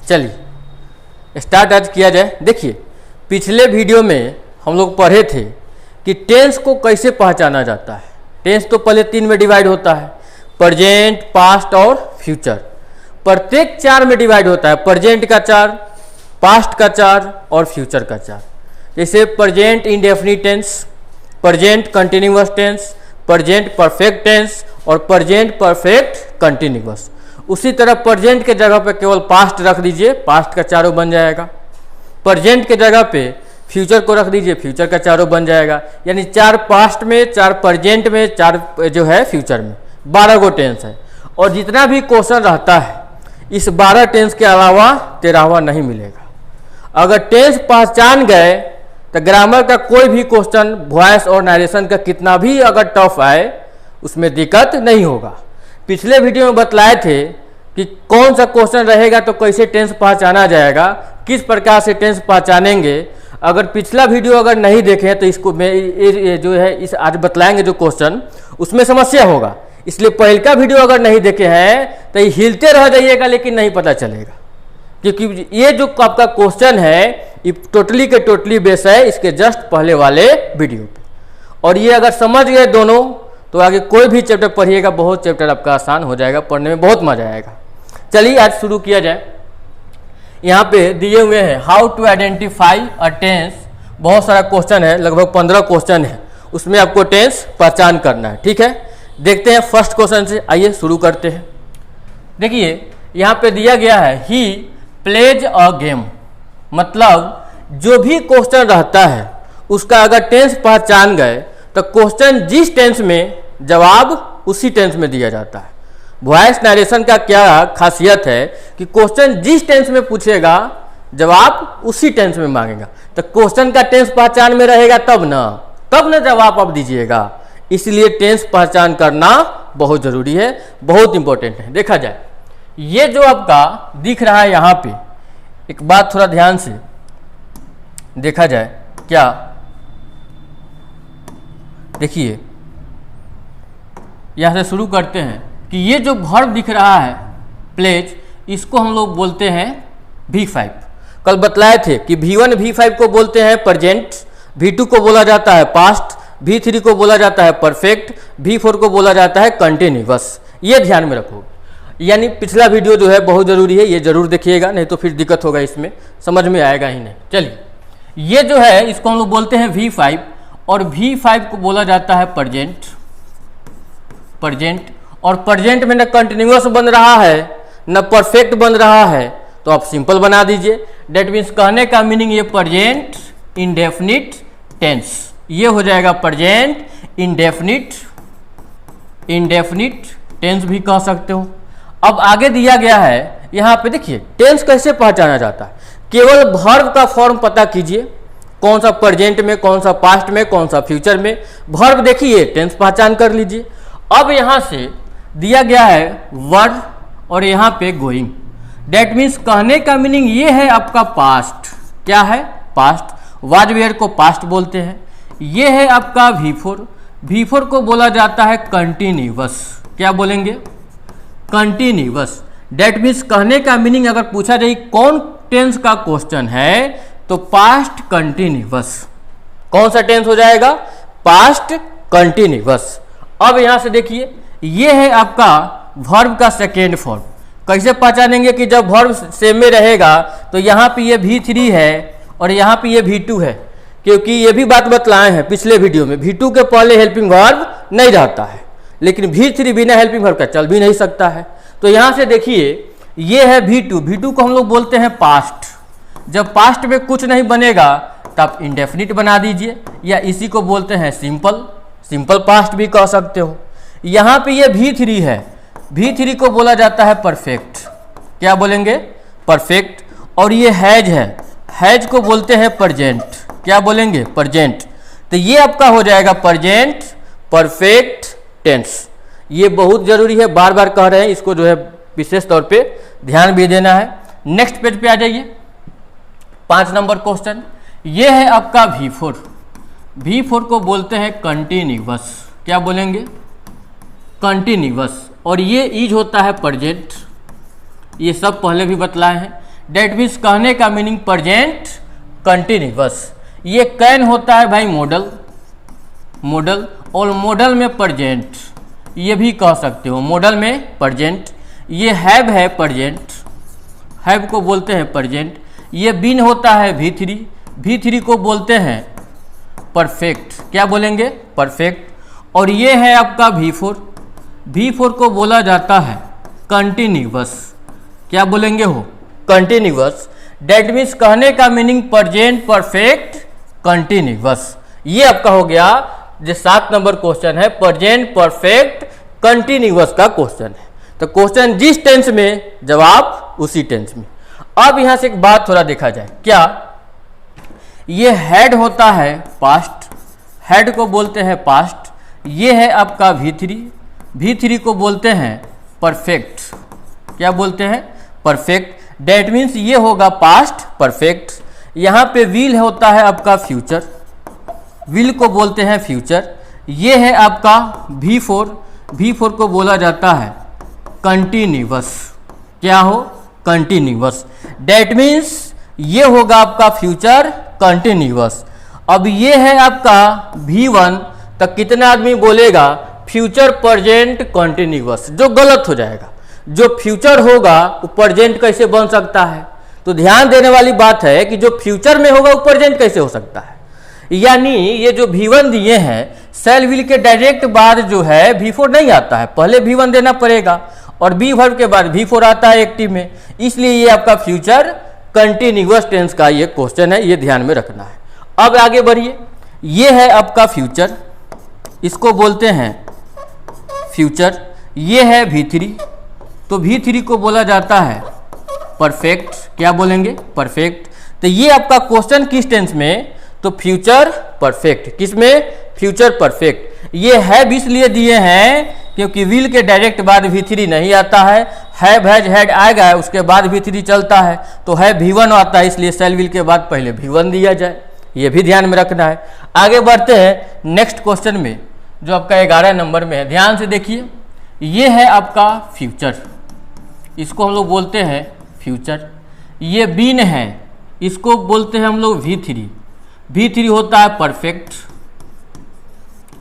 चलिए स्टार्ट आज किया जाए। देखिए पिछले वीडियो में हम लोग पढ़े थे कि टेंस को कैसे पहचाना जाता है। टेंस तो पहले 3 में डिवाइड होता है, प्रेजेंट, पास्ट और फ्यूचर। प्रत्येक 4 में डिवाइड होता है, प्रेजेंट का 4, पास्ट का 4 और फ्यूचर का 4। जैसे present indefinite tense, present continuous tense, present perfect tense और प्रेजेंट परफेक्ट कंटिन्यूअस। उसी तरह प्रेजेंट के जगह पे केवल पास्ट रख दीजिए, पास्ट का 4 बन जाएगा। प्रेजेंट के जगह पे फ्यूचर को रख दीजिए, फ्यूचर का 4 बन जाएगा। यानी 4 पास्ट में, 4 प्रेजेंट में, 4 जो है फ्यूचर में, 12 गो टेंस है। और जितना भी क्वेश्चन रहता है इस 12 टेंस के अलावा 13वां नहीं मिलेगा। अगर टेंस पहचान गए तो ग्रामर का कोई भी क्वेश्चन, वॉइस और नरेशन का कितना भी अगर टफ आए उसमें दिक्कत नहीं होगा। पिछले वीडियो में बतलाए थे कि कौन सा क्वेश्चन रहेगा तो कैसे टेंस पहचाना जाएगा, किस प्रकार से टेंस पहचानेंगे। अगर पिछला वीडियो अगर नहीं देखे तो इसको जो है इस आज बतलाएंगे जो क्वेश्चन, उसमें समस्या होगा। इसलिए पहले का वीडियो अगर नहीं देखे हैं तो ये हिलते रह जाइएगा लेकिन नहीं पता चलेगा, क्योंकि ये जो आपका क्वेश्चन है ये टोटली के टोटली बेस है इसके जस्ट पहले वाले वीडियो पे। और ये अगर समझ गए दोनों तो आगे कोई भी चैप्टर पढ़िएगा, बहुत चैप्टर आपका आसान हो जाएगा, पढ़ने में बहुत मजा आएगा। चलिए आज शुरू किया जाए। यहाँ पे दिए हुए हैं how to identify a tense. बहुत सारा क्वेश्चन है, लगभग 15 क्वेश्चन है, उसमें आपको टेंस पहचान करना है। ठीक है, देखते हैं फर्स्ट क्वेश्चन से, आइए शुरू करते हैं। देखिए यहाँ पे दिया गया है ही प्लेज अ गेम, मतलब जो भी क्वेश्चन रहता है उसका अगर टेंस पहचान गए तो क्वेश्चन जिस टेंस में जवाब उसी टेंस में दिया जाता है। वॉइस नरेशन का क्या खासियत है कि क्वेश्चन जिस टेंस में पूछेगा जवाब उसी टेंस में मांगेगा। तो क्वेश्चन का टेंस पहचान में रहेगा तब ना जवाब आप दीजिएगा। इसलिए टेंस पहचान करना बहुत जरूरी है, बहुत इंपॉर्टेंट है। देखा जाए ये जो आपका दिख रहा है यहाँ पे, एक बात थोड़ा ध्यान से देखा जाए। क्या देखिए यहाँ से शुरू करते हैं कि ये जो वर्ब दिख रहा है प्लेज, इसको हम लोग बोलते हैं V5। कल बतलाए थे कि V1 V5 को बोलते हैं प्रेजेंट, V2 को बोला जाता है पास्ट, V3 को बोला जाता है परफेक्ट, V4 को बोला जाता है कंटिन्यूअस। ये ध्यान में रखो। यानी पिछला वीडियो जो है बहुत ज़रूरी है, ये जरूर देखिएगा, नहीं तो फिर दिक्कत होगा, इसमें समझ में आएगा ही नहीं। चलिए ये जो है इसको हम लोग बोलते हैं V5 और V5 को बोला जाता है प्रेजेंट। और प्रेजेंट में न कंटिन्यूअस बन रहा है न परफेक्ट बन रहा है, तो आप सिंपल बना दीजिए। डेट मीन्स कहने का मीनिंग ये प्रेजेंट इंडेफिनिट टेंस, ये हो जाएगा प्रेजेंट इंडेफिनिट टेंस भी कह सकते हो। अब आगे दिया गया है यहाँ पे, देखिए टेंस कैसे पहचाना जाता है। केवल वर्ब का फॉर्म पता कीजिए, कौन सा प्रेजेंट में, कौन सा पास्ट में, कौन सा फ्यूचर में। वर्ब देखिए, टेंस पहचान कर लीजिए। अब यहाँ से दिया गया है वर्ड और यहाँ पे गोइंग। डेट मीन्स कहने का मीनिंग ये है आपका पास्ट। क्या है? पास्ट। वाज वेयर को पास्ट बोलते हैं। ये है आपका V4 को बोला जाता है कंटिन्यूअस। क्या बोलेंगे? कंटिन्यूअस। डेट मीन्स कहने का मीनिंग अगर पूछा जाए कौन टेंस का क्वेश्चन है तो पास्ट कंटिन्यूअस। कौन सा टेंस हो जाएगा? Past continuous. अब यहां से देखिए ये है आपका वर्ब का सेकेंड फॉर्म। कैसे पहचानेंगे कि जब वर्ब सेम में रहेगा तो यहाँ पे ये V3 है और यहाँ पे ये V2 है, क्योंकि ये भी बात बतलाए हैं पिछले वीडियो में। V2 के पहले हेल्पिंग वर्ब नहीं रहता है, लेकिन V3 बिना हेल्पिंग वर्ब का चल भी नहीं सकता है। तो यहाँ से देखिए ये है V2 को हम लोग बोलते हैं पास्ट। जब पास्ट में कुछ नहीं बनेगा तब इंडेफिनिट बना दीजिए, या इसी को बोलते हैं सिंपल पास्ट भी कह सकते हो। यहाँ पे ये V3 है, V3 को बोला जाता है परफेक्ट। क्या बोलेंगे? परफेक्ट। और ये हैज है, हैज को बोलते हैं प्रेजेंट। क्या बोलेंगे? प्रेजेंट। तो ये आपका हो जाएगा प्रेजेंट परफेक्ट टेंस। ये बहुत जरूरी है, बार बार कह रहे हैं, इसको जो है विशेष तौर पे ध्यान भी देना है। नेक्स्ट पेज पे आ जाइए। 5 नंबर क्वेश्चन ये है आपका V4 को बोलते हैं कंटिन्यूअस। क्या बोलेंगे? कंटिन्यूअस। और ये इज होता है प्रेजेंट। ये सब पहले भी बतलाए हैं। डेट मीन्स कहने का मीनिंग प्रेजेंट कंटिन्यूअस। ये कैन होता है भाई मॉडल, मॉडल और मॉडल में प्रेजेंट, ये भी कह सकते हो मॉडल में प्रेजेंट। ये हैव है प्रेजेंट, हैव को बोलते हैं प्रेजेंट। ये बीन होता है V3, V3 को बोलते हैं परफेक्ट, क्या बोलेंगे परफेक्ट। और ये है आपका V4, V4 को बोला जाता है कंटिन्यूअस, क्या बोलेंगे हो कंटिन्यूअस। डेट मीन्स कहने का मीनिंग प्रेजेंट परफेक्ट कंटिन्यूअस। ये आपका हो गया जो 7 नंबर क्वेश्चन है, प्रेजेंट परफेक्ट कंटिन्यूअस का क्वेश्चन है। तो क्वेश्चन जिस टेंस में जवाब उसी टेंस में। अब यहां से एक बात थोड़ा देखा जाए, क्या ये हैड होता है पास्ट, हैड को बोलते हैं पास्ट। ये है आपका V3, V3 को बोलते हैं परफेक्ट, क्या बोलते हैं परफेक्ट। डेट मीन्स ये होगा पास्ट परफेक्ट। यहाँ पे विल होता है आपका फ्यूचर, विल को बोलते हैं फ्यूचर। ये है आपका V4, V4 को बोला जाता है कंटिन्यूअस, क्या हो कंटिन्यूअस। डेट मीन्स ये होगा आपका फ्यूचर कंटिन्यूअस। अब ये है आपका V1, तक कितना आदमी बोलेगा फ्यूचर प्रेजेंट कंटिन्यूअस, जो गलत हो जाएगा। जो फ्यूचर होगा वो प्रेजेंट कैसे बन सकता है? तो ध्यान देने वाली बात है कि जो फ्यूचर में होगा वो प्रेजेंट कैसे हो सकता है। यानी ये जो V1 दिए हैं सेल विल के डायरेक्ट बाद जो है V4 नहीं आता है, पहले V1 देना पड़ेगा और बी वर्ब के बाद V4 आता है एक्टिव में। इसलिए ये आपका फ्यूचर कंटिन्यूअस टेंस का ये क्वेश्चन है, ये ध्यान में रखना है। अब आगे बढ़िए, ये है आपका फ्यूचर, इसको बोलते हैं फ्यूचर। ये है V3, तो V3 को बोला जाता है परफेक्ट, क्या बोलेंगे परफेक्ट। तो ये आपका क्वेश्चन किस टेंस में? तो फ्यूचर परफेक्ट, किस में फ्यूचर परफेक्ट। ये हैव इसलिए दिए हैं क्योंकि विल के डायरेक्ट बाद V3 नहीं आता है, हैव हैज हैड आएगा उसके बाद V3 चलता है, तो है V1 आता है, इसलिए सेल विल के बाद पहले V1 दिया जाए, ये भी ध्यान में रखना है। आगे बढ़ते हैं नेक्स्ट क्वेश्चन में जो आपका 11 नंबर में है, ध्यान से देखिए। ये है आपका फ्यूचर, इसको हम लोग बोलते हैं फ्यूचर। ये बीन है, इसको बोलते हैं हम लोग V3, V3 होता है परफेक्ट,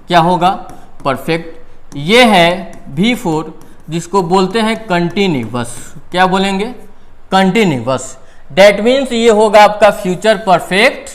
क्या होगा परफेक्ट। ये है V4 जिसको बोलते हैं कंटिन्यूअस, क्या बोलेंगे कंटिन्यूअस। डेट मीन्स ये होगा आपका फ्यूचर परफेक्ट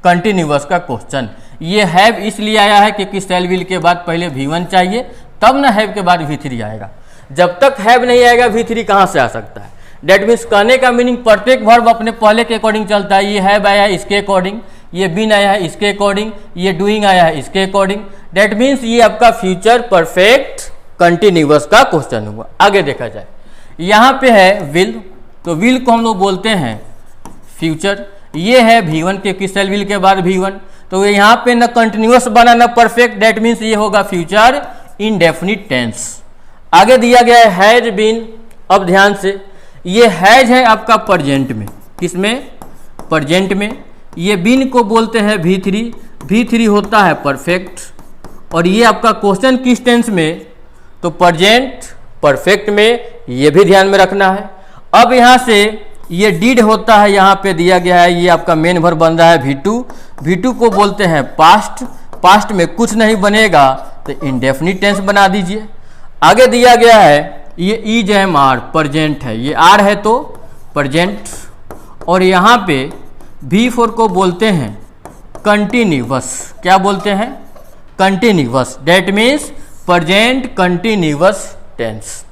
कंटिन्यूअस का क्वेश्चन। ये हैव इसलिए आया है क्योंकि सेल विल के बाद पहले V1 चाहिए, तब ना हैव के बाद V3 आएगा। जब तक हैव नहीं आएगा V3 कहाँ से आ सकता है? डेट मीन्स कहने का मीनिंग प्रत्येक वर्ब अपने पहले के अकॉर्डिंग चलता है। ये हैव आया है इसके अकॉर्डिंग, ये बीन आया है इसके अकॉर्डिंग, ये डूइंग आया है इसके अकॉर्डिंग। डेट मीन्स ये आपका फ्यूचर परफेक्ट कंटिन्यूअस का क्वेश्चन हुआ। आगे देखा जाए, यहाँ पे है विल, तो विल को हम लोग बोलते हैं फ्यूचर। ये है V1 क्योंकि सेल विल के बाद V1, तो यहाँ पे न कंटिन्यूअस बना न परफेक्ट, डेट मीन्स ये होगा फ्यूचर इनडेफिनिट टेंस। आगे दिया गया है हैज बीन। अब ध्यान से, ये हैज है आपका प्रेजेंट में, किसमें प्रेजेंट में। ये बीन को बोलते हैं V3, V3 होता है परफेक्ट। और ये आपका क्वेश्चन किस टेंस में? तो प्रेजेंट परफेक्ट में, ये भी ध्यान में रखना है। अब यहाँ से ये डीड होता है, यहाँ पे दिया गया है, ये आपका मेन वर्ब बन रहा है V2, V2 को बोलते हैं पास्ट, पास्ट में कुछ नहीं बनेगा तो इनडेफिनिट टेंस बना दीजिए। आगे दिया गया है ये इज एम आर प्रेजेंट है, ये आर है तो प्रेजेंट। और यहाँ पे V4 को बोलते हैं कंटिन्यूअस, क्या बोलते हैं continuous. That means present continuous tense.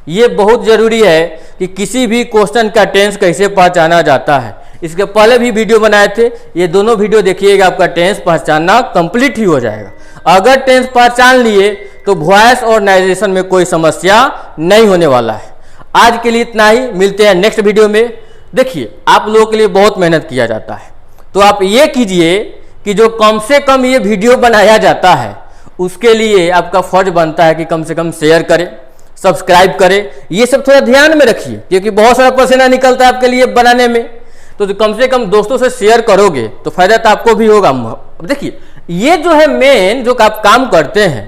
ये बहुत ज़रूरी है कि किसी भी क्वेश्चन का टेंस कैसे पहचाना जाता है। इसके पहले भी वीडियो बनाए थे, ये दोनों वीडियो देखिएगा, आपका टेंस पहचानना कंप्लीट ही हो जाएगा। अगर टेंस पहचान लिए तो वॉइस और नारेशन में कोई समस्या नहीं होने वाला है। आज के लिए इतना ही, मिलते हैं नेक्स्ट वीडियो में। देखिए, आप लोगों के लिए बहुत मेहनत किया जाता है, तो आप ये कीजिए कि जो कम से कम ये वीडियो बनाया जाता है उसके लिए आपका फर्ज बनता है कि कम से कम शेयर करें, सब्सक्राइब करें। ये सब थोड़ा ध्यान में रखिए क्योंकि बहुत सारा पसीना निकलता है आपके लिए बनाने में, तो कम से कम दोस्तों से शेयर करोगे तो फायदा तो आपको भी होगा। अब देखिए, ये जो है मेन जो आप काम करते हैं,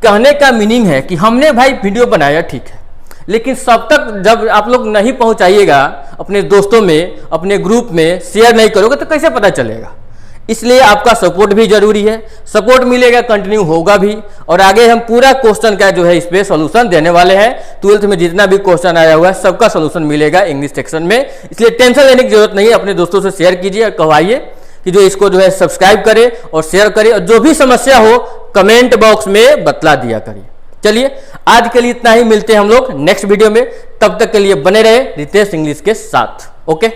कहने का मीनिंग है कि हमने भाई वीडियो बनाया ठीक है, लेकिन सब तक जब आप लोग नहीं पहुंचाइएगा अपने दोस्तों में, अपने ग्रुप में शेयर नहीं करोगे तो कैसे पता चलेगा। इसलिए आपका सपोर्ट भी जरूरी है। सपोर्ट मिलेगा, कंटिन्यू होगा भी, और आगे हम पूरा क्वेश्चन का जो है इस पे सॉल्यूशन देने वाले हैं। 12th में जितना भी क्वेश्चन आया हुआ है सबका सॉल्यूशन मिलेगा इंग्लिश सेक्शन में। इसलिए टेंशन लेने की जरूरत नहीं है। अपने दोस्तों से शेयर कीजिए और कहवाइए कि जो इसको जो है सब्सक्राइब करे और शेयर करे, और जो भी समस्या हो कमेंट बॉक्स में बतला दिया करिए। चलिए आज के लिए इतना ही, मिलते हैं हम लोग नेक्स्ट वीडियो में। तब तक के लिए बने रहे रितेश इंग्लिश के साथ। ओके।